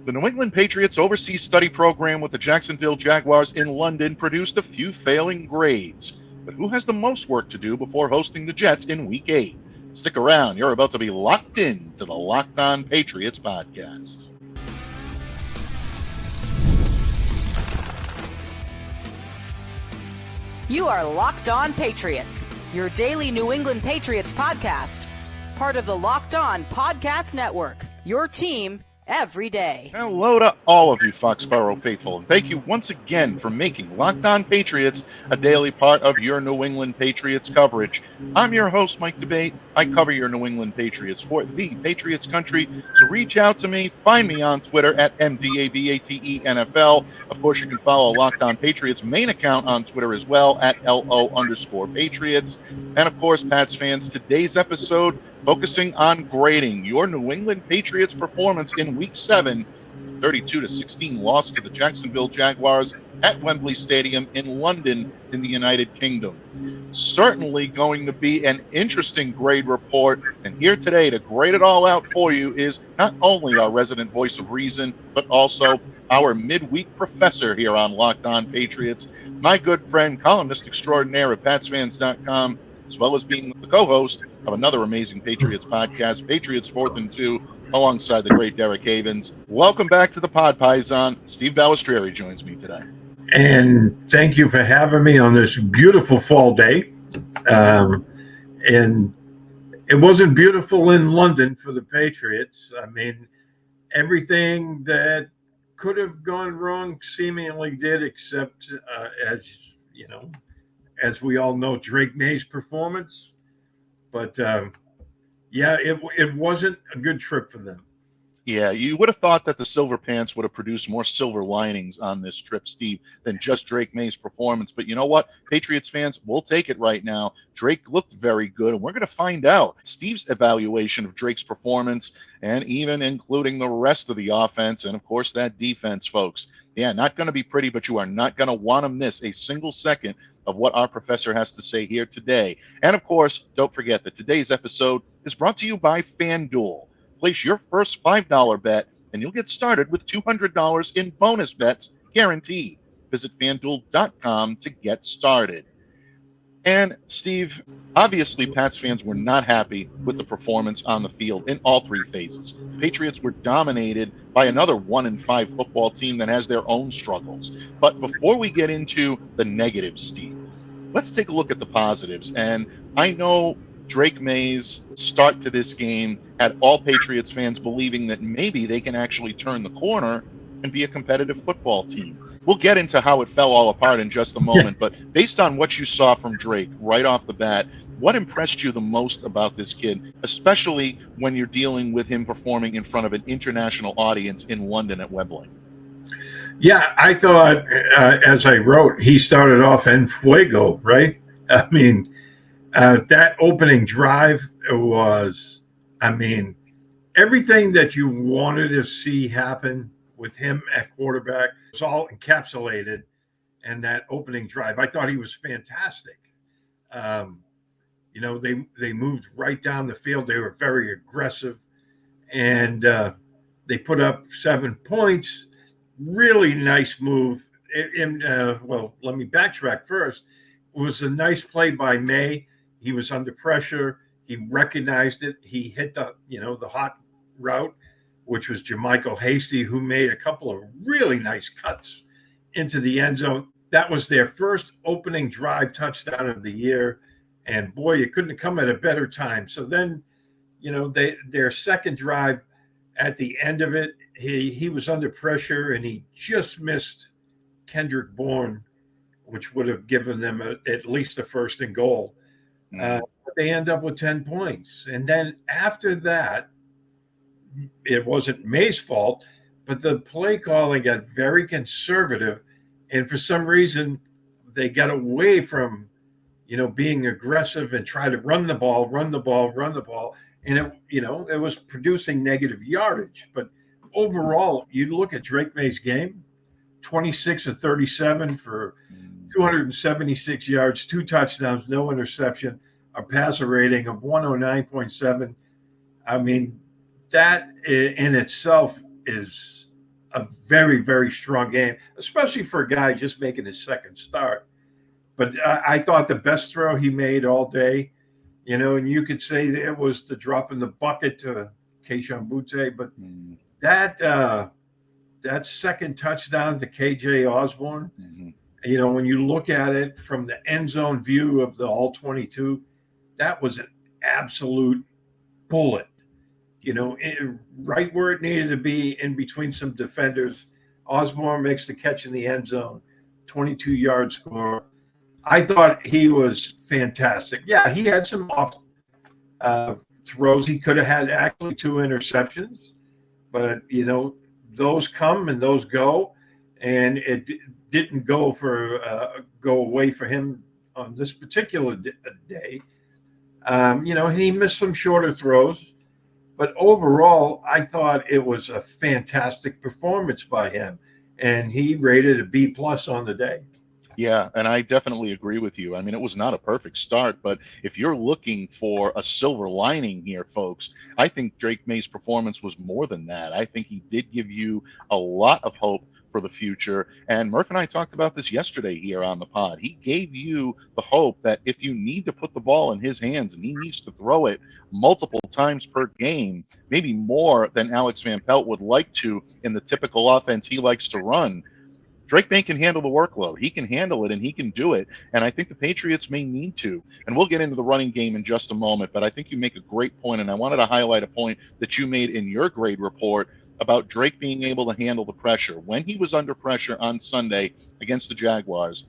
The New England Patriots overseas study program with the Jacksonville Jaguars in London produced a few failing grades. But who has the most work to do before hosting the Jets in Week 8? Stick around. You're about to be locked in to the Locked On Patriots podcast. You are Locked On Patriots, your daily New England Patriots podcast. Part of the Locked On Podcast Network, your team every day. Hello to all of you Foxborough faithful, and thank you once again for making Locked On Patriots a daily part of your New England Patriots coverage. I'm your host, Mike Debate. I cover your New England Patriots for the Patriots country, so reach out to me. Find me on Twitter at MDABATENFL. Of course, you can follow Locked On Patriots main account on Twitter as well at LO_Patriots. And of course, Pats fans, today's episode focusing on grading your New England Patriots performance in Week 7, 32-16 loss to the Jacksonville Jaguars at Wembley Stadium in London in the United Kingdom. Certainly going to be an interesting grade report, and here today to grade it all out for you is not only our resident voice of reason, but also our midweek professor here on Locked On Patriots, my good friend, columnist extraordinaire at PatsFans.com, as well as being the co-host of another amazing Patriots podcast, Patriots 4th and 2, alongside the great Derek Havens. Welcome back to the Pod Paisan. Steve Balestrieri joins me today. And thank you for having me on this beautiful fall day. And it wasn't beautiful in London for the Patriots. I mean, everything that could have gone wrong seemingly did, except, as you know, as we all know, Drake Maye's performance. But, it wasn't a good trip for them. Yeah, you would have thought that the Silver Pants would have produced more silver linings on this trip, Steve, than just Drake Maye's performance. But you know what? Patriots fans, we'll take it right now. Drake looked very good, and we're going to find out Steve's evaluation of Drake's performance, and even including the rest of the offense and, of course, that defense, folks. Yeah, not going to be pretty, but you are not going to want to miss a single second of what our professor has to say here today. And, of course, don't forget that today's episode is brought to you by FanDuel. Place your first $5 bet, and you'll get started with $200 in bonus bets guaranteed. Visit FanDuel.com to get started. And, Steve, obviously Pats fans were not happy with the performance on the field in all three phases. The Patriots were dominated by another 1-5 football team that has their own struggles. But before we get into the negatives, Steve, let's take a look at the positives. And I know Drake Maye's start to this game had all Patriots fans believing that maybe they can actually turn the corner and be a competitive football team. We'll get into how it fell all apart in just a moment, but based on what you saw from Drake right off the bat, what impressed you the most about this kid, especially when you're dealing with him performing in front of an international audience in London at Wembley? Yeah, I thought, as I wrote, he started off en fuego, right? I mean, that opening drive was, everything that you wanted to see happen with him at quarterback was all encapsulated in that opening drive. I thought he was fantastic. They moved right down the field. They were very aggressive, and they put up 7 points. Really nice move. Let me backtrack first. It was a nice play by May. He was under pressure. He recognized it. He hit the hot route, which was Jermichael Hasty, who made a couple of really nice cuts into the end zone. That was their first opening drive touchdown of the year. And boy, it couldn't have come at a better time. So then, their second drive, at the end of it, he was under pressure and he just missed Kendrick Bourne, which would have given them at least a first and goal. They end up with 10 points. And then after that, it wasn't May's fault, but the play calling got very conservative. And for some reason, they got away from, being aggressive and try to run the ball. And it was producing negative yardage. But overall, you look at Drake Maye's game, 26 of 37 for 276 yards, 2 touchdowns, no interception, a passer rating of 109.7. I mean, that in itself is a very, very strong game, especially for a guy just making his second start. But I thought the best throw he made all day, and you could say that it was the drop in the bucket to Keishon Butte, but that second touchdown to KJ Osborne, when you look at it from the end zone view of the all 22, that was an absolute bullet, right where it needed to be in between some defenders. Osborne makes the catch in the end zone, 22-yard score. I thought he was fantastic. Yeah, he had some off throws. He could have had actually 2 interceptions, but, those come and those go, and it didn't go away for him on this particular day. He missed some shorter throws, but overall, I thought it was a fantastic performance by him, and he rated a B+ on the day. Yeah, and I definitely agree with you. I mean, it was not a perfect start, but if you're looking for a silver lining here, folks, I think Drake Maye's performance was more than that. I think he did give you a lot of hope for the future. And Murph and I talked about this yesterday here on the pod. He gave you the hope that if you need to put the ball in his hands and he needs to throw it multiple times per game, maybe more than Alex Van Pelt would like to in the typical offense he likes to run, Drake Maye can handle the workload. He can handle it, and he can do it. And I think the Patriots may need to. And we'll get into the running game in just a moment, but I think you make a great point, and I wanted to highlight a point that you made in your grade report about Drake being able to handle the pressure. When he was under pressure on Sunday against the Jaguars,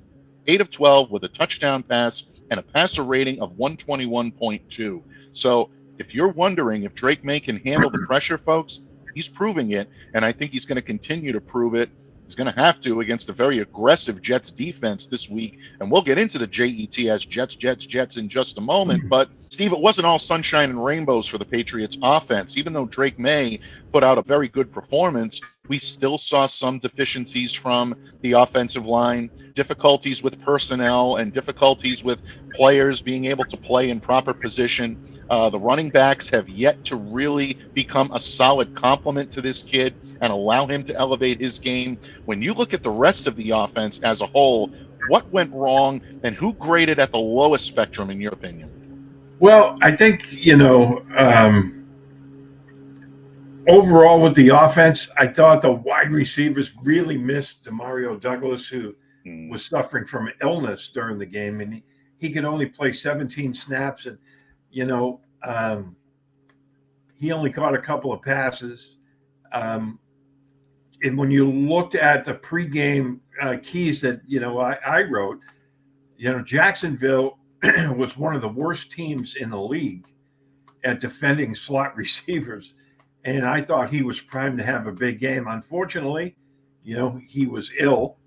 8 of 12 with a touchdown pass and a passer rating of 121.2. So if you're wondering if Drake Maye can handle the pressure, folks, he's proving it, and I think he's going to continue to prove it. He's going to have to against a very aggressive Jets defense this week. And we'll get into the JETS Jets in just a moment. But, Steve, it wasn't all sunshine and rainbows for the Patriots offense. Even though Drake Maye put out a very good performance, we still saw some deficiencies from the offensive line, difficulties with personnel and difficulties with players being able to play in proper position. The running backs have yet to really become a solid complement to this kid and allow him to elevate his game. When you look at the rest of the offense as a whole, what went wrong and who graded at the lowest spectrum, in your opinion? Well, I think, overall with the offense, I thought the wide receivers really missed DeMario Douglas, who was suffering from illness during the game, and he could only play 17 snaps, and he only caught a couple of passes. And when you looked at the pregame keys that I wrote, Jacksonville was one of the worst teams in the league at defending slot receivers, and I thought he was primed to have a big game. Unfortunately, he was ill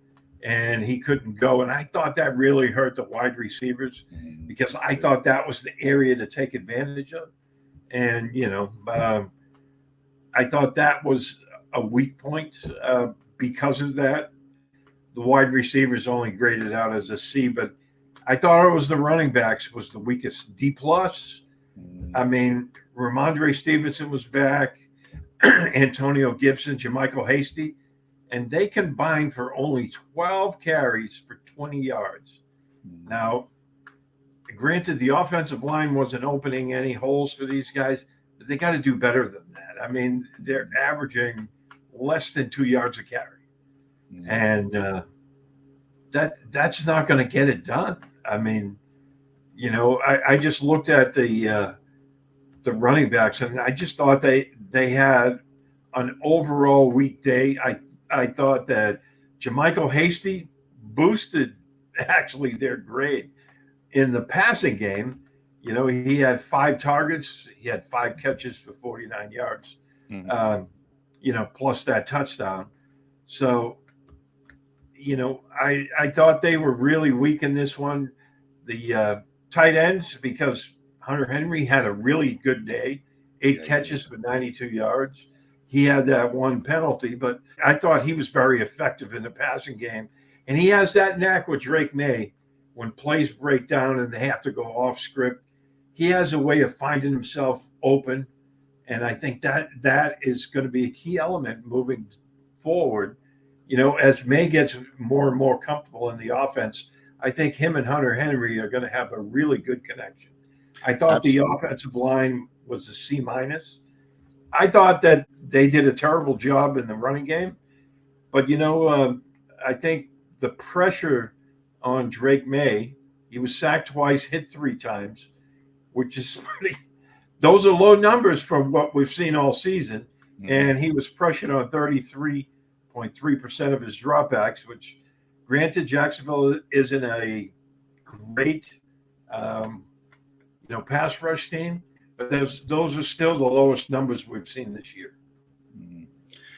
and he couldn't go, and I thought that really hurt the wide receivers because I thought that was the area to take advantage of. And I thought that was a weak point because of that. The wide receivers only graded out as a C, but I thought it was the running backs was the weakest. D+. I mean, Ramondre Stevenson was back, Antonio Gibson, Jermichael Hasty, and they combined for only 12 carries for 20 yards. Now, granted, the offensive line wasn't opening any holes for these guys, but they got to do better than that. I mean, they're averaging less than 2 yards a carry. And that's not going to get it done. I mean, I just looked at the running backs, and I just thought they had an overall weak day. I thought that Jermichael Hasty boosted actually their grade. In the passing game, he had 5 targets. He had 5 catches for 49 yards, plus that touchdown. So, I thought they were really weak in this one. The tight ends, because Hunter Henry had a really good day, 8 catches for 92 yards. He had that one penalty, but I thought he was very effective in the passing game. And he has that knack with Drake Maye. When plays break down and they have to go off script, he has a way of finding himself open. And I think that is going to be a key element moving forward, as May gets more and more comfortable in the offense, I think him and Hunter Henry are going to have a really good connection. I thought the offensive line was a C minus. I thought that they did a terrible job in the running game, but I think the pressure on Drake Maye, he was sacked twice, hit 3 times, which is pretty. Those are low numbers from what we've seen all season, and he was pressured on 33.3% of his dropbacks, which, granted, Jacksonville isn't a great, pass rush team, but those are still the lowest numbers we've seen this year.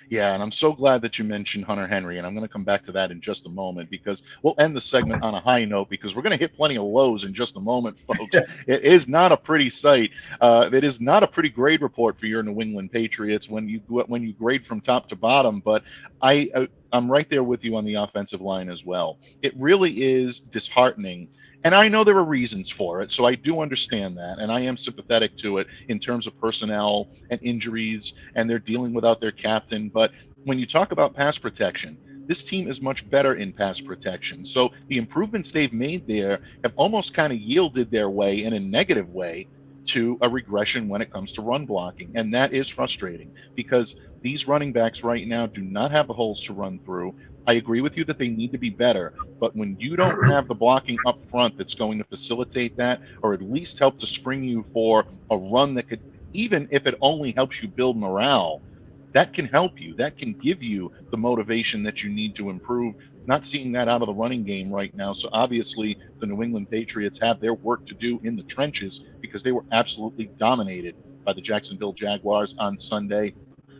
Yeah, and I'm so glad that you mentioned Hunter Henry, and I'm going to come back to that in just a moment because we'll end the segment on a high note because we're going to hit plenty of lows in just a moment, folks. It is not a pretty sight. It is not a pretty grade report for your New England Patriots when you grade from top to bottom, but I'm right there with you on the offensive line as well. It really is disheartening. And I know there are reasons for it, so I do understand that, and I am sympathetic to it in terms of personnel and injuries, and they're dealing without their captain. But when you talk about pass protection, this team is much better in pass protection. So the improvements they've made there have almost kind of yielded their way in a negative way to a regression when it comes to run blocking, and that is frustrating because these running backs right now do not have the holes to run through. I agree with you that they need to be better, but when you don't have the blocking up front that's going to facilitate that, or at least help to spring you for a run that could, even if it only helps you build morale, that can help you. That can give you the motivation that you need to improve. Not seeing that out of the running game right now. So obviously the New England Patriots have their work to do in the trenches because they were absolutely dominated by the Jacksonville Jaguars on Sunday.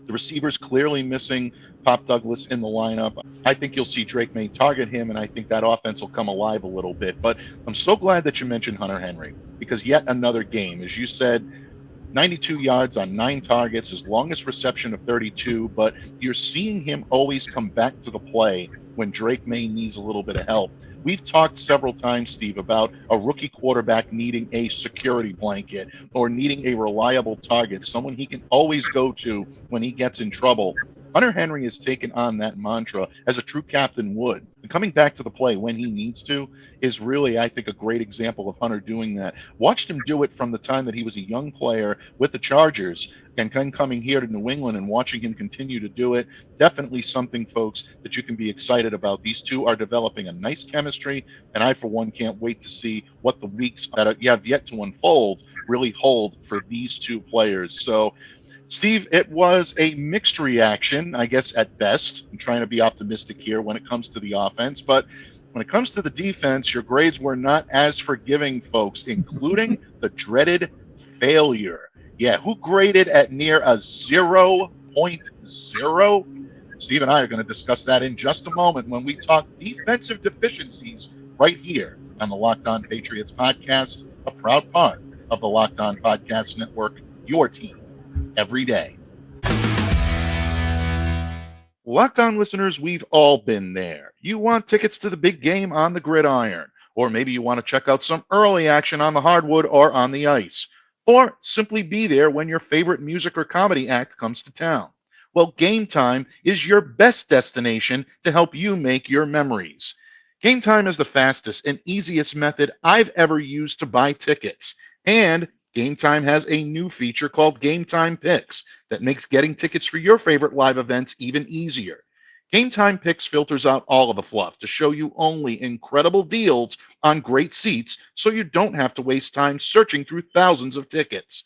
The receivers clearly missing Pop Douglas in the lineup. I think you'll see Drake Maye target him, and I think that offense will come alive a little bit. But I'm so glad that you mentioned Hunter Henry because yet another game, as you said, 92 yards on 9 targets, his longest reception of 32, but you're seeing him always come back to the play when Drake Maye needs a little bit of help. We've talked several times, Steve, about a rookie quarterback needing a security blanket or needing a reliable target, someone he can always go to when he gets in trouble. Hunter Henry has taken on that mantra as a true captain would. And coming back to the play when he needs to is really, I think, a great example of Hunter doing that. Watched him do it from the time that he was a young player with the Chargers and then coming here to New England and watching him continue to do it. Definitely something, folks, that you can be excited about. These two are developing a nice chemistry, and I, for one, can't wait to see what the weeks that have yet to unfold really hold for these two players. So, Steve, it was a mixed reaction, I guess, at best. I'm trying to be optimistic here when it comes to the offense, but when it comes to the defense, your grades were not as forgiving, folks, including the dreaded failure. Yeah, who graded at near a 0.0? Steve and I are going to discuss that in just a moment when we talk defensive deficiencies right here on the Locked On Patriots podcast, a proud part of the Locked On Podcast Network, your team every day. Locked On listeners, we've all been there. You want tickets to the big game on the gridiron, or maybe you want to check out some early action on the hardwood or on the ice, or simply be there when your favorite music or comedy act comes to town. Well, Game Time is your best destination to help you make your memories. Game Time is the fastest and easiest method I've ever used to buy tickets, and Game Time has a new feature called Game Time Picks that makes getting tickets for your favorite live events even easier. Game Time Picks filters out all of the fluff to show you only incredible deals on great seats so you don't have to waste time searching through thousands of tickets.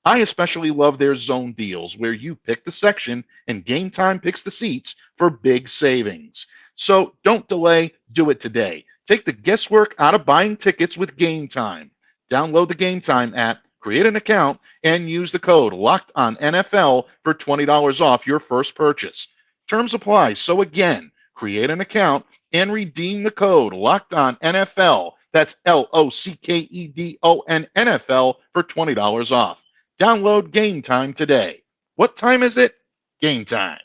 I especially love their zone deals where you pick the section and Game Time picks the seats for big savings. So don't delay, do it today. Take the guesswork out of buying tickets with Game Time. Download the Game Time app, create an account, and use the code LOCKEDONNFL for $20 off your first purchase. Terms apply. So again, create an account and redeem the code LOCKEDONNFL. That's LOCKEDON NFL for $20 off. Download Game Time today. What time is it? Game time.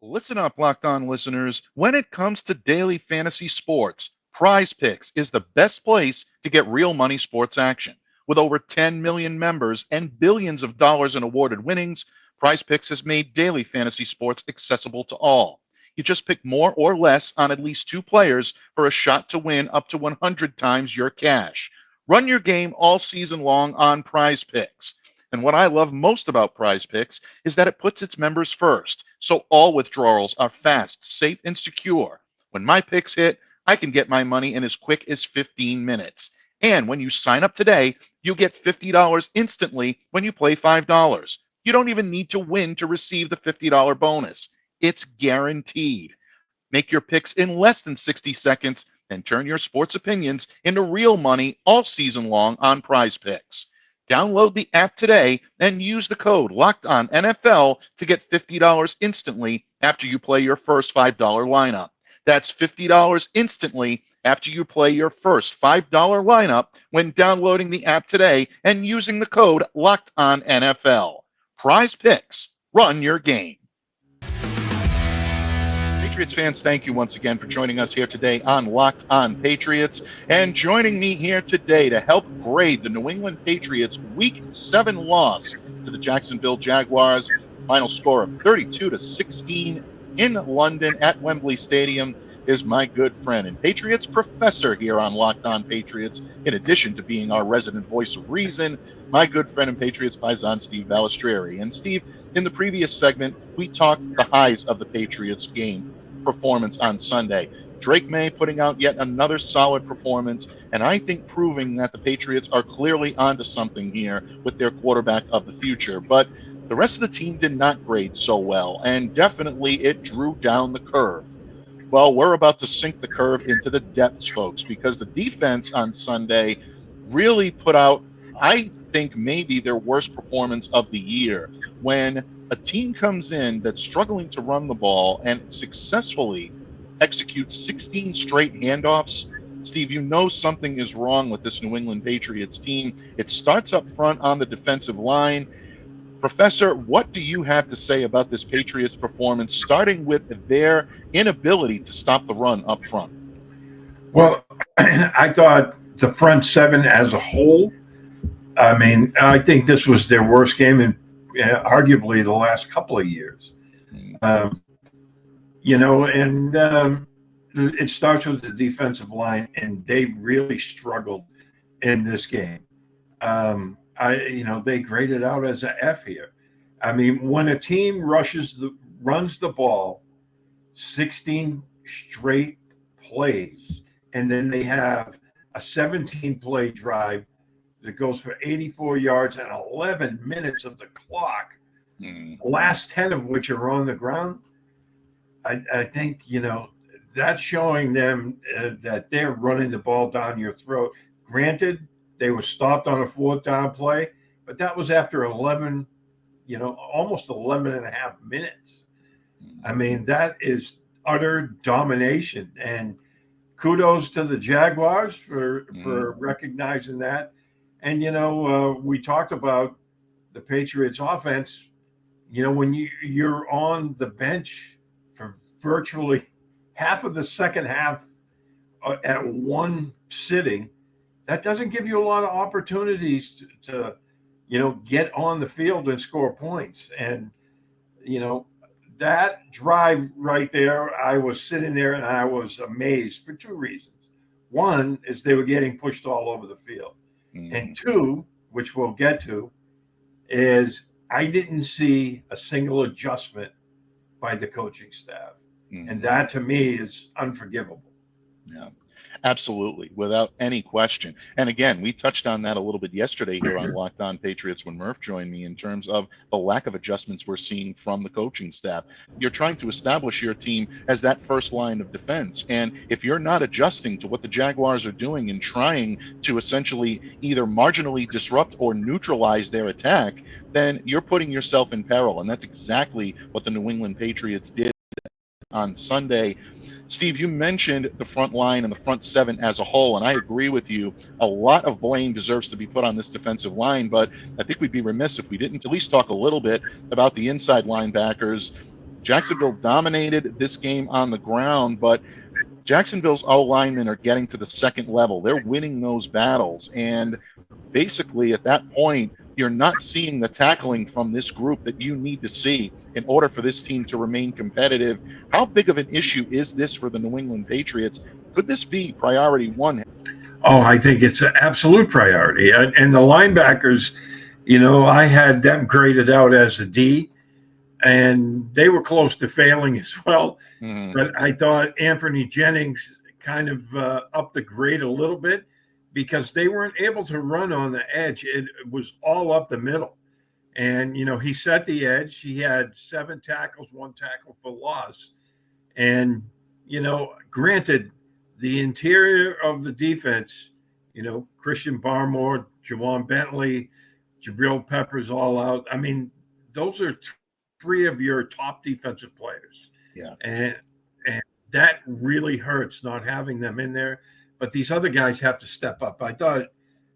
Listen up, Locked On listeners. When it comes to daily fantasy sports, Prize Picks is the best place to get real money sports action. With over 10 million members and billions of dollars in awarded winnings, Prize Picks has made daily fantasy sports accessible to all. You just pick more or less on at least 2 players for a shot to win up to 100 times your cash. Run your game all season long on Prize Picks. And what I love most about Prize Picks is that it puts its members first, so all withdrawals are fast, safe, and secure. When my picks hit, I can get my money in as quick as 15 minutes. And when you sign up today, you get $50 instantly when you play $5. You don't even need to win to receive the $50 bonus. It's guaranteed. Make your picks in less than 60 seconds and turn your sports opinions into real money all season long on Prize Picks. Download the app today and use the code LOCKEDONNFL to get $50 instantly after you play your first $5 lineup. That's $50 instantly after you play your first $5 lineup when downloading the app today and using the code LOCKEDONNFL. Prize Picks. Run your game. Patriots fans, thank you once again for joining us here today on Locked On Patriots. And joining me here today to help grade the New England Patriots Week 7 loss to the Jacksonville Jaguars, final score of 32-16 in London at Wembley Stadium, is my good friend and Patriots professor here on Locked On Patriots, in addition to being our resident voice of reason, my good friend and Patriots paisan, Steve Balestrieri. And Steve, in the previous segment, we talked the highs of the Patriots game performance on Sunday. Drake Maye putting out yet another solid performance, and I think proving that the Patriots are clearly onto something here with their quarterback of the future. But the rest of the team did not grade so well, and definitely it drew down the curve. Well, we're about to sink the curve into the depths, folks, because the defense on Sunday really put out, I think, maybe their worst performance of the year. When a team comes in that's struggling to run the ball and successfully executes 16 straight handoffs, Steve, you know something is wrong with this New England Patriots team. It starts up front on the defensive line. Professor, what do you have to say about this Patriots performance, starting with their inability to stop the run up front? Well, I thought the front seven as a whole, I think this was their worst game in arguably the last couple of years. It starts with the defensive line, and they really struggled in this game. They graded out as an F here. When a team runs the ball 16 straight plays, and then they have a 17-play drive that goes for 84 yards and 11 minutes of the clock, the last 10 of which are on the ground, I think, that's showing them that they're running the ball down your throat. Granted, they were stopped on a 4th down play, but that was after 11, almost 11 and a half minutes. That is utter domination. And kudos to the Jaguars for recognizing that. And, we talked about the Patriots offense. When you're on the bench for virtually half of the second half at one sitting, that doesn't give you a lot of opportunities to get on the field and score points. And, that drive right there, I was sitting there and I was amazed for 2 reasons. One is they were getting pushed all over the field. And 2, which we'll get to, is I didn't see a single adjustment by the coaching staff. And that, to me, is unforgivable. Yeah, absolutely, without any question. And again, we touched on that a little bit yesterday here on Locked On Patriots when Murph joined me, in terms of the lack of adjustments we're seeing from the coaching staff. You're trying to establish your team as that first line of defense. And if you're not adjusting to what the Jaguars are doing and trying to essentially either marginally disrupt or neutralize their attack, then you're putting yourself in peril. And that's exactly what the New England Patriots did on Sunday. Steve, you mentioned the front line and the front seven as a whole, and I agree with you. A lot of blame deserves to be put on this defensive line, but I think we'd be remiss if we didn't at least talk a little bit about the inside linebackers. Jacksonville dominated this game on the ground, but Jacksonville's O-linemen are getting to the second level. They're winning those battles, and basically at that point, you're not seeing the tackling from this group that you need to see in order for this team to remain competitive. How big of an issue is this for the New England Patriots? Could this be priority one? Oh, I think it's an absolute priority. And the linebackers, I had them graded out as a D, and they were close to failing as well. But I thought Anthony Jennings kind of upped the grade a little bit because they weren't able to run on the edge. It was all up the middle. And, he set the edge. He had 7 tackles, 1 tackle for loss. And, granted, the interior of the defense, Christian Barmore, Jawan Bentley, Jabril Peppers all out. I mean, those are 3 of your top defensive players. Yeah. And that really hurts not having them in there. But these other guys have to step up. I thought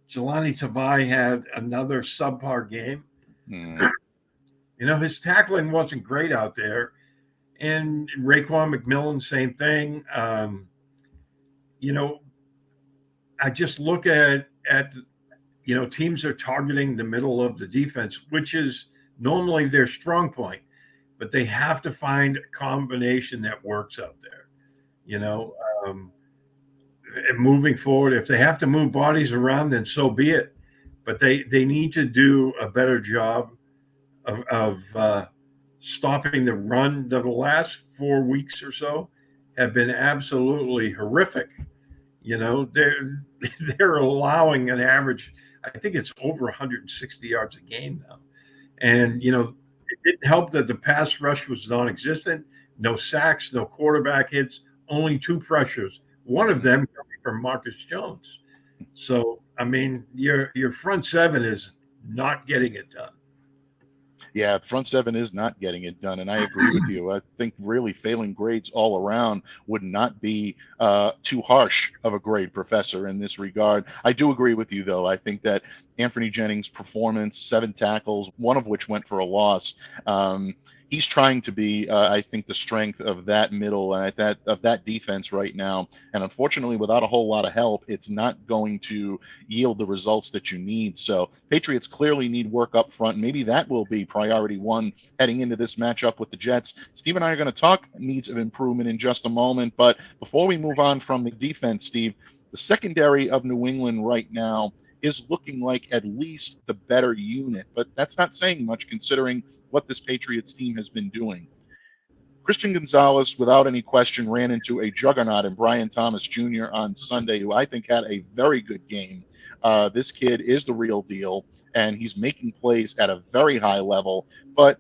Jelani Tavai had another subpar game. His tackling wasn't great out there. And Raekwon McMillan, same thing. I just look at teams are targeting the middle of the defense, which is normally their strong point, but they have to find a combination that works out there. And moving forward, if they have to move bodies around, then so be it. But they need to do a better job of stopping the run. The last 4 weeks or so have been absolutely horrific. They're allowing an average, I think it's over 160 yards a game now. And, it didn't help that the pass rush was non-existent, no sacks, no quarterback hits, only 2 pressures, one of them coming from Marcus Jones. So, I mean, your front 7 is not getting it done. Yeah, front 7 is not getting it done, and I agree with you. I think really failing grades all around would not be too harsh of a grade, Professor, in this regard. I do agree with you, though. I think that Anthony Jennings' performance, 7 tackles, one of which went for a loss. He's trying to be, I think, the strength of that middle and of that defense right now. And unfortunately, without a whole lot of help, it's not going to yield the results that you need. So Patriots clearly need work up front. Maybe that will be priority one heading into this matchup with the Jets. Steve and I are going to talk needs of improvement in just a moment. But before we move on from the defense, Steve, the secondary of New England right now is looking like at least the better unit. But that's not saying much considering what this Patriots team has been doing. Christian Gonzalez, without any question, ran into a juggernaut in Brian Thomas Jr. on Sunday, who I think had a very good game. This kid is the real deal, and he's making plays at a very high level. But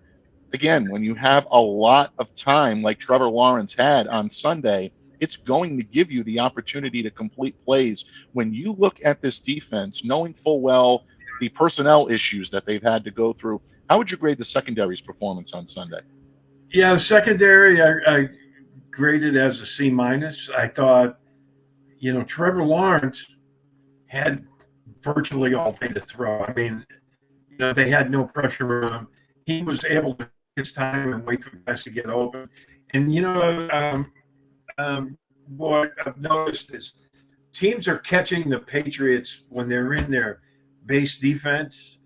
again, when you have a lot of time like Trevor Lawrence had on Sunday, it's going to give you the opportunity to complete plays. When you look at this defense, knowing full well the personnel issues that they've had to go through, how would you grade the secondary's performance on Sunday? Yeah, the secondary I graded as a C-. I thought, Trevor Lawrence had virtually all day to throw. I mean, they had no pressure on him. He was able to take his time and wait for guys to get open. And, what I've noticed is teams are catching the Patriots when they're in their base defense.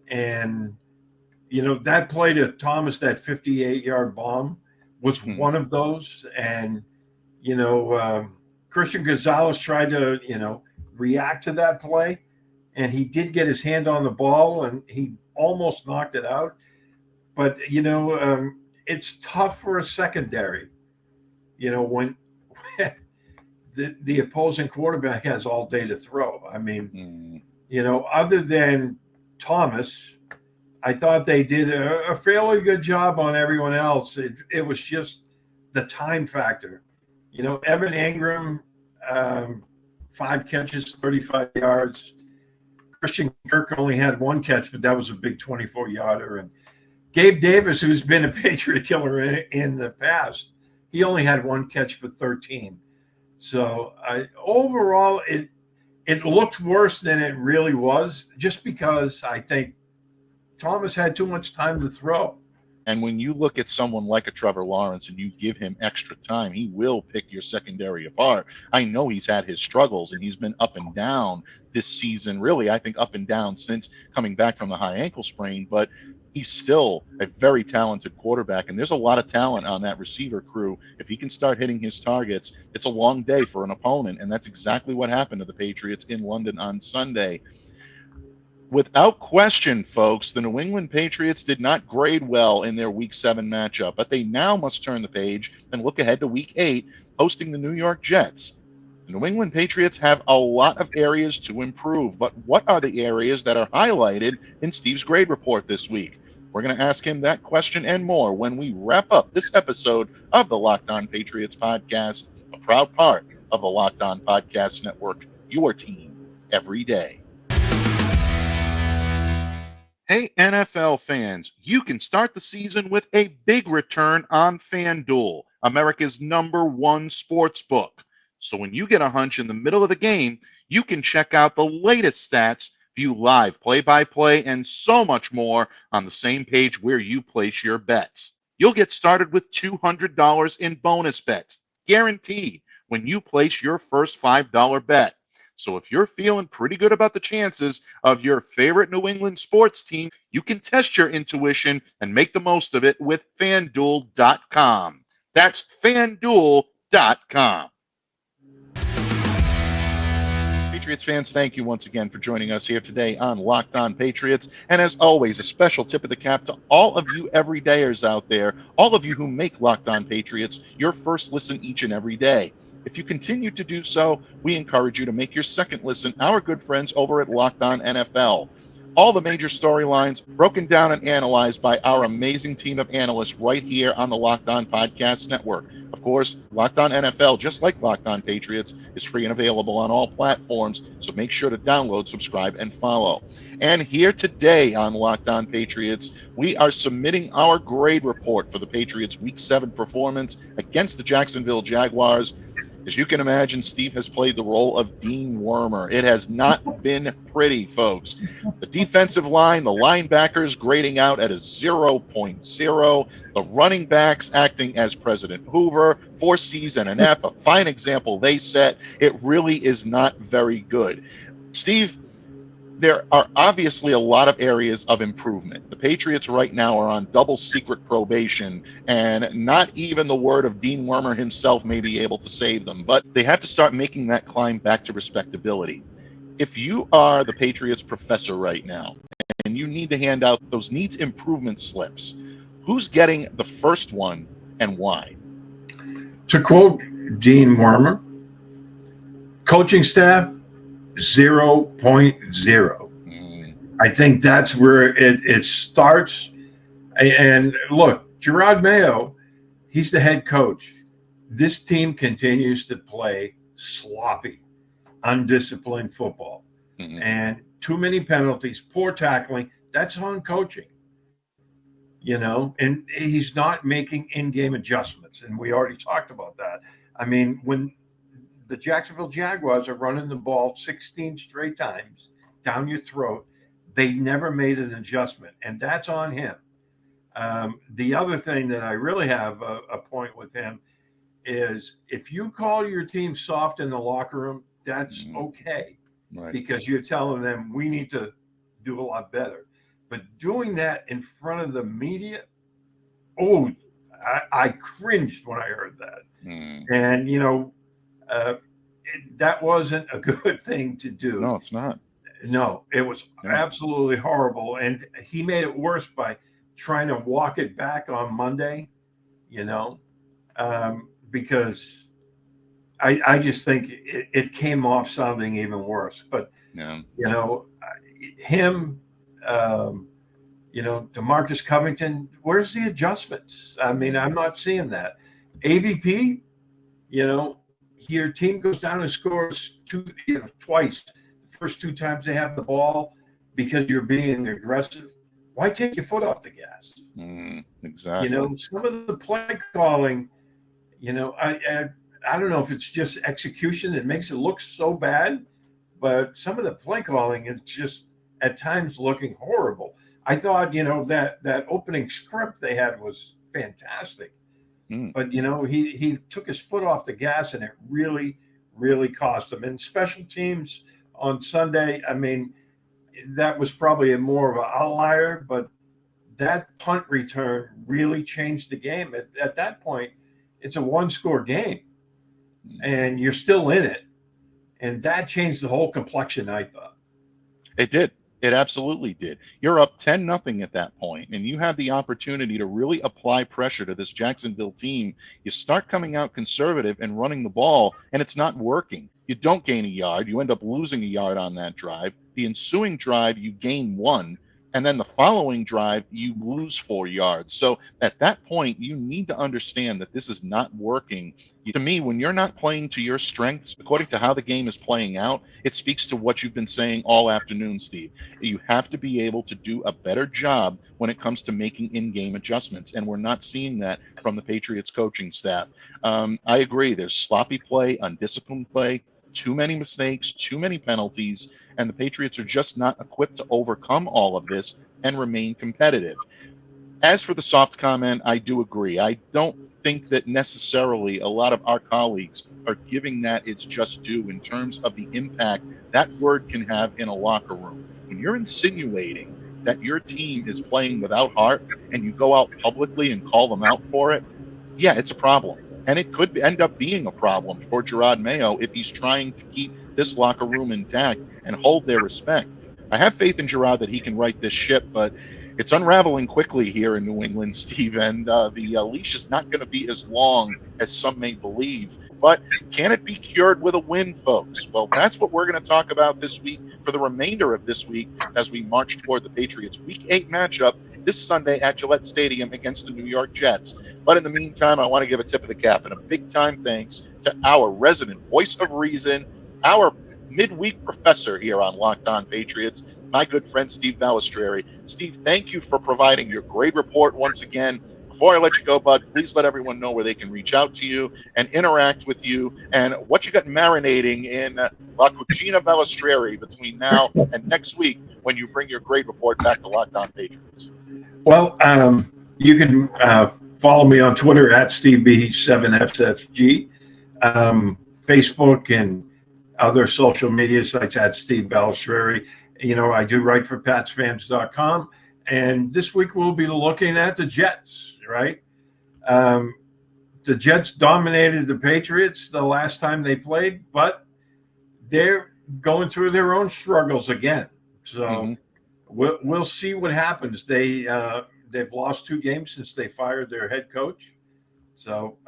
And, that play to Thomas, that 58-yard bomb, was one of those. And, Christian Gonzalez tried to, react to that play. And he did get his hand on the ball, and he almost knocked it out. But, it's tough for a secondary, when the opposing quarterback has all day to throw. I mean, other than Thomas, I thought they did a fairly good job on everyone else. It was just the time factor. Evan Ingram, 5 catches, 35 yards. Christian Kirk only had 1 catch, but that was a big 24-yarder. And Gabe Davis, who's been a Patriot killer in the past, he only had 1 catch for 13. So overall, it looked worse than it really was, just because I think Thomas had too much time to throw. And when you look at someone like a Trevor Lawrence and you give him extra time, he will pick your secondary apart. I know he's had his struggles and he's been up and down this season, really, I think up and down since coming back from the high ankle sprain, but he's still a very talented quarterback. And there's a lot of talent on that receiver crew. If he can start hitting his targets, it's a long day for an opponent. And that's exactly what happened to the Patriots in London on Sunday. Without question, folks, the New England Patriots did not grade well in their Week 7 matchup, but they now must turn the page and look ahead to Week 8, hosting the New York Jets. The New England Patriots have a lot of areas to improve, but what are the areas that are highlighted in Steve's grade report this week? We're going to ask him that question and more when we wrap up this episode of the Locked On Patriots podcast, a proud part of the Locked On Podcast Network, your team every day. Hey, NFL fans, you can start the season with a big return on FanDuel, America's #1 sports book. So when you get a hunch in the middle of the game, you can check out the latest stats, view live play-by-play, and so much more on the same page where you place your bets. You'll get started with $200 in bonus bets, guaranteed, when you place your first $5 bet. So if you're feeling pretty good about the chances of your favorite New England sports team, you can test your intuition and make the most of it with FanDuel.com. That's FanDuel.com. Patriots fans, thank you once again for joining us here today on Locked On Patriots. And as always, a special tip of the cap to all of you everydayers out there, all of you who make Locked On Patriots your first listen each and every day. If you continue to do so, we encourage you to make your second listen our good friends over at Locked On NFL. All the major storylines broken down and analyzed by our amazing team of analysts right here on the Locked On Podcast Network. Of course, Locked On NFL, just like Locked On Patriots, is free and available on all platforms, so make sure to download, subscribe, and follow. And here today on Locked On Patriots, we are submitting our grade report for the Patriots' Week 7 performance against the Jacksonville Jaguars. As you can imagine, Steve has played the role of Dean Wormer. It has not been pretty, folks. The defensive line, the linebackers grading out at a 0.0. The running backs acting as President Hoover, 4 C's and an F, a fine example they set. It really is not very good. Steve, there are obviously a lot of areas of improvement. The Patriots right now are on double secret probation, and not even the word of Dean Wormer himself may be able to save them, but they have to start making that climb back to respectability. If you are the Patriots professor right now, and you need to hand out those needs improvement slips, who's getting the first one and why? To quote Dean Wormer, coaching staff, 0.0. I think that's where it starts. And look, Jerod Mayo, he's the head coach. This team continues to play sloppy, undisciplined football. And too many penalties, poor tackling. That's on coaching. And he's not making in-game adjustments. And we already talked about that. I mean, when the Jacksonville Jaguars are running the ball 16 straight times down your throat, they never made an adjustment, and that's on him. The other thing that I really have a point with him is if you call your team soft in the locker room, that's okay, right? Because you're telling them we need to do a lot better. But doing that in front of the media, I cringed when I heard that. And, that wasn't a good thing to do. No, it's not. No, it was absolutely horrible. And he made it worse by trying to walk it back on Monday, because I just think it came off sounding even worse. But, him, DeMarcus Covington, where's the adjustments? I mean, I'm not seeing that. AVP, your team goes down and scores twice. The first 2 times they have the ball because you're being aggressive. Why take your foot off the gas? Exactly. Some of the play calling, I don't know if it's just execution that makes it look so bad, but some of the play calling is just at times looking horrible. I thought, that opening script they had was fantastic. But, he took his foot off the gas, and it really, really cost him. And special teams on Sunday, I mean, that was probably more of an outlier, but that punt return really changed the game. At that point, it's a one-score game, and you're still in it. And that changed the whole complexion, I thought. It did. It absolutely did. You're up 10-0 at that point, and you have the opportunity to really apply pressure to this Jacksonville team. You start coming out conservative and running the ball, and it's not working. You don't gain a yard. You end up losing a yard on that drive. The ensuing drive, you gain 1. And then the following drive, you lose 4 yards. So at that point, you need to understand that this is not working. To me, when you're not playing to your strengths, according to how the game is playing out, it speaks to what you've been saying all afternoon, Steve. You have to be able to do a better job when it comes to making in-game adjustments. And we're not seeing that from the Patriots coaching staff. I agree. There's sloppy play, undisciplined play, too many mistakes, too many penalties, and the Patriots are just not equipped to overcome all of this and remain competitive. As for the soft comment, I do agree. I don't think that necessarily a lot of our colleagues are giving that its just due in terms of the impact that word can have in a locker room. When you're insinuating that your team is playing without heart and you go out publicly and call them out for it, yeah, it's a problem. And it could end up being a problem for Jerod Mayo if he's trying to keep this locker room intact and hold their respect. I have faith in Jerod that he can right this ship, but it's unraveling quickly here in New England, Steve, and the leash is not going to be as long as some may believe. But can it be cured with a win, folks? Well, that's what we're going to talk about this week for the remainder of this week as we march toward the Patriots' Week 8 matchup this Sunday at Gillette Stadium against the New York Jets. But in the meantime, I want to give a tip of the cap and a big-time thanks to our resident voice of reason, our midweek professor here on Locked On Patriots, my good friend Steve Balestrieri. Steve, thank you for providing your great report once again. Before I let you go, bud, please let everyone know where they can reach out to you and interact with you and what you got marinating in La Cucina Balestrieri between now and next week when you bring your great report back to Locked On Patriots. Well, you can follow me on Twitter at SteveB7FFG, Facebook and other social media sites at Steve Balestrieri. I do write for PatsFans.com, and this week we'll be looking at the Jets, right? The Jets dominated the Patriots the last time they played, but they're going through their own struggles again. So we'll see what happens. They've lost 2 games since they fired their head coach. So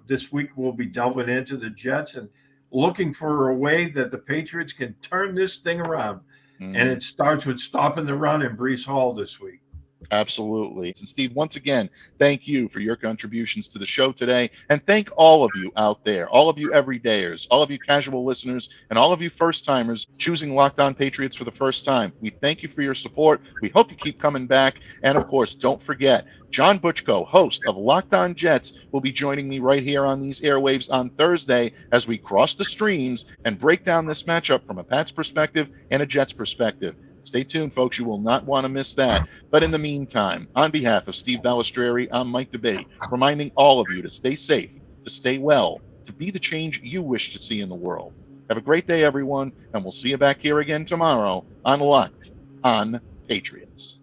this week we'll be delving into the Jets and looking for a way that the Patriots can turn this thing around. And it starts with stopping the run in Breece Hall this week. Absolutely. And Steve, once again, thank you for your contributions to the show today. And thank all of you out there, all of you everydayers, all of you casual listeners, and all of you first-timers choosing Locked On Patriots for the first time. We thank you for your support. We hope you keep coming back. And, of course, don't forget, John Butchko, host of Locked On Jets, will be joining me right here on these airwaves on Thursday as we cross the streams and break down this matchup from a Pats perspective and a Jets perspective. Stay tuned, folks. You will not want to miss that. But in the meantime, on behalf of Steve Balestrieri, I'm Mike DeBate, reminding all of you to stay safe, to stay well, to be the change you wish to see in the world. Have a great day, everyone, and we'll see you back here again tomorrow on Locked On Patriots.